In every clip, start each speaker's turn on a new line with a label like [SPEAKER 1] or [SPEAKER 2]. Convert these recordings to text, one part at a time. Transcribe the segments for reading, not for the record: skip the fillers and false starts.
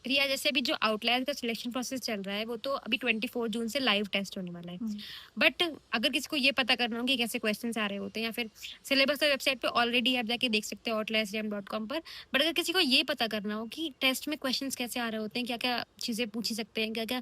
[SPEAKER 1] रिया, जैसे अभी जो आउटलायर का सिलेक्शन प्रोसेस चल रहा है वो तो अभी 24 जून से लाइव टेस्ट होने वाला है। बट अगर किसी को ये पता करना हो कि कैसे क्वेश्चंस आ रहे होते हैं, या फिर सिलेबस वेबसाइट पे ऑलरेडी आप जाके देख सकते हो outliers.com पर, बट अगर किसी को ये पता करना हो कि टेस्ट में क्वेश्चंस कैसे आ रहे होते हैं, क्या क्या चीजें पूछी सकते हैं, क्या क्या,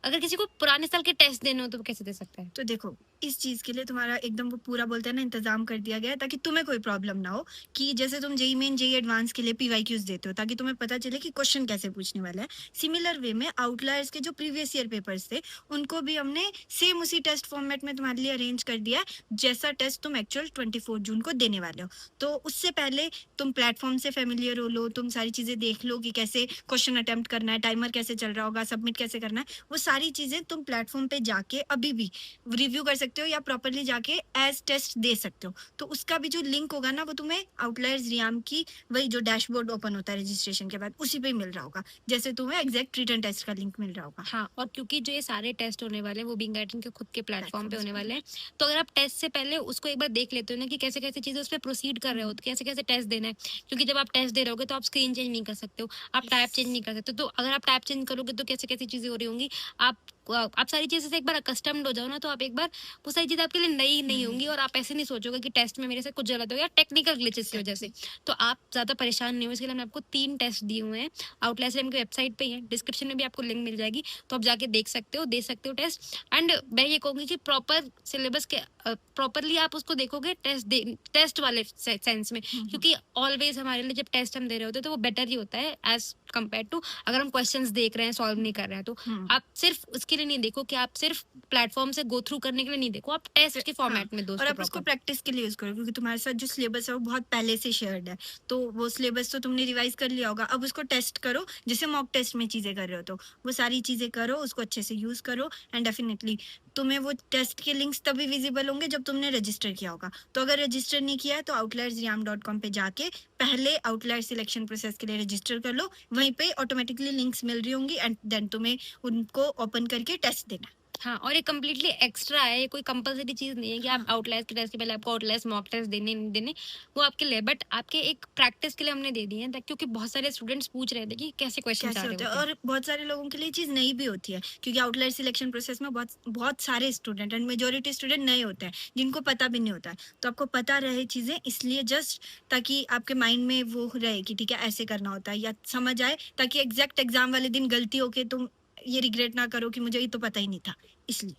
[SPEAKER 1] अगर किसी को पुराने साल के टेस्ट देने हो तो वो कैसे दे सकता है?
[SPEAKER 2] तो देखो, इस चीज के लिए तुम्हारा एकदम वो पूरा बोलते हैं ना इंतजाम कर दिया गया है, ताकि तुम्हें कोई प्रॉब्लम ना हो। कि जैसे तुम जेई मेन जेई एडवांस के लिए पीवाईक्यूज देते हो, ताकि तुम्हें पता चले कि क्वेश्चन कैसे पूछने वाला है। सिमिलर वे में आउटलायर्स के जो प्रीवियस ईयर पेपर्स थे, उनको भी हमने सेम उसी टेस्ट फॉर्मेट में तुम्हारे लिए अरेंज कर दिया है, जैसा टेस्ट तुम एक्चुअल 24 जून को देने वाले हो। तो उससे पहले तुम प्लेटफॉर्म से फेमिलियर हो लो, तुम सारी चीजें देख लो कि कैसे क्वेश्चन अटेम्प्ट करना है, टाइमर कैसे चल रहा होगा, सबमिट कैसे करना है। वो सारी चीजें तुम प्लेटफॉर्म पे जाके अभी भी रिव्यू कर सकते हो, या प्रॉपरली जाके एज टेस्ट दे सकते हो। तो उसका भी जो लिंक होगा ना, वो तुम्हें आउटलायर्स रियाम की वही जो डैशबोर्ड ओपन होता है रजिस्ट्रेशन के बाद, उसी पे मिल रहा होगा, जैसे तुम्हें एग्जैक्ट रिटर्न टेस्ट का लिंक मिल रहा होगा।
[SPEAKER 1] हाँ, और क्योंकि जो ये सारे टेस्ट होने वाले हैं वो बीइंग गाइडेंस के खुद के प्लेटफॉर्म पे
[SPEAKER 2] Platforms
[SPEAKER 1] होने
[SPEAKER 2] पे।
[SPEAKER 1] वाले हैं, तो अगर आप टेस्ट से पहले उसको एक बार देख लेते हो ना कि कैसे कैसे चीजें उस पर प्रोसीड कर रहे हो, तो कैसे कैसे टेस्ट देना है, क्योंकि जब आप टेस्ट दे रहे होगे तो आप स्क्रीन चेंज नहीं कर सकते हो, आप टाइप चेंज नहीं कर सकते, तो अगर आप टाइप चेंज करोगे तो कैसे कैसी चीजें हो रही होंगी। आप सारी चीजें से एक बार अकस्टम्ड हो जाओ ना, तो आप एक बार वो सारी चीजें आपके लिए नई नहीं होंगी, और आप ऐसे नहीं सोचोगे कि टेस्ट में मेरे से कुछ गलत हो गया टेक्निकल ग्लिचेस की वजह से। तो आप ज्यादा परेशान नहीं हो, इसके लिए हमने आपको 3 टेस्ट दिए हुए हैं, आउटलायर की वेबसाइट पे ही है, डिस्क्रिप्शन में भी आपको लिंक मिल जाएगी, तो आप जाके देख सकते हो, दे सकते हो टेस्ट। एंड मैं ये कहूंगी कि प्रॉपर सिलेबस के प्रॉपरली आप उसको देखोगे टेस्ट वाले सेंस में, क्योंकि ऑलवेज हमारे लिए जब टेस्ट हम दे रहे होते हैं तो वो बेटर ही होता है एज कम्पेयर टू अगर हम क्वेश्चंस देख रहे हैं, सॉल्व नहीं कर रहे हैं। तो आप सिर्फ उसके लिए नहीं देखो कि आप सिर्फ प्लेटफॉर्म से गो थ्रू करने के लिए नहीं देखो, आप टेस्ट के फॉर्मेट में
[SPEAKER 2] और
[SPEAKER 1] दोस्तों
[SPEAKER 2] आप उसको
[SPEAKER 1] प्रॉपर।
[SPEAKER 2] प्रैक्टिस के लिए यूज करो, क्योंकि तुम्हारे साथ जो सिलेबस है वो बहुत पहले से शेयर्ड है। तो वो सिलेबस तो तुमने रिवाइज कर लिया होगा, अब उसको टेस्ट करो, जैसे मॉक टेस्ट में चीजें कर रहे हो, तो वो सारी चीजें करो, उसको अच्छे से यूज करो। एंड डेफिनेटली तुम्हें वो टेस्ट के लिंक्स तभी विजिबल होंगे जब तुमने रजिस्टर किया होगा। तो अगर रजिस्टर नहीं किया है तो outliers.com पे जाके पहले आउटलायर सिलेक्शन प्रोसेस के लिए रजिस्टर कर लो, वहीं पे ऑटोमेटिकली लिंक्स मिल रही होंगी, एंड देन तुम्हें उनको ओपन करके टेस्ट देना।
[SPEAKER 1] हाँ, और ये कम्प्लीटली एक्स्ट्रा है, ये कोई कंपलसरी चीज नहीं है कि आप आउटलायर्स के टेस्ट के पहले आपको आउटलायर्स मॉक टेस्ट देने नहीं देने, वो आपके लिए, बट आपके एक प्रैक्टिस के लिए हमने दे दिए हैं, क्योंकि बहुत सारे स्टूडेंट्स पूछ रहे थे कि कैसे क्वेश्चन आ
[SPEAKER 2] कैसे
[SPEAKER 1] रहे
[SPEAKER 2] होता है,
[SPEAKER 1] होते हैं।
[SPEAKER 2] और बहुत सारे लोगों के लिए चीज़ नई भी होती है, क्योंकि आउटलायर सिलेक्शन प्रोसेस में बहुत बहुत सारे स्टूडेंट एंड मेजोरिटी स्टूडेंट नए होते हैं, जिनको पता भी नहीं होता है। तो आपको पता रहे चीज़ें, इसलिए जस्ट ताकि आपके माइंड में वो रहे कि ठीक है ऐसे करना होता है, या समझ आए, ताकि एग्जैक्ट एग्जाम वाले दिन गलती हो के तुम ये रिग्रेट ना करो कि मुझे ये तो पता ही नहीं था। इसलिए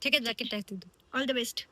[SPEAKER 1] ठीक है, जाके टेस्ट दे दो।
[SPEAKER 2] All the best.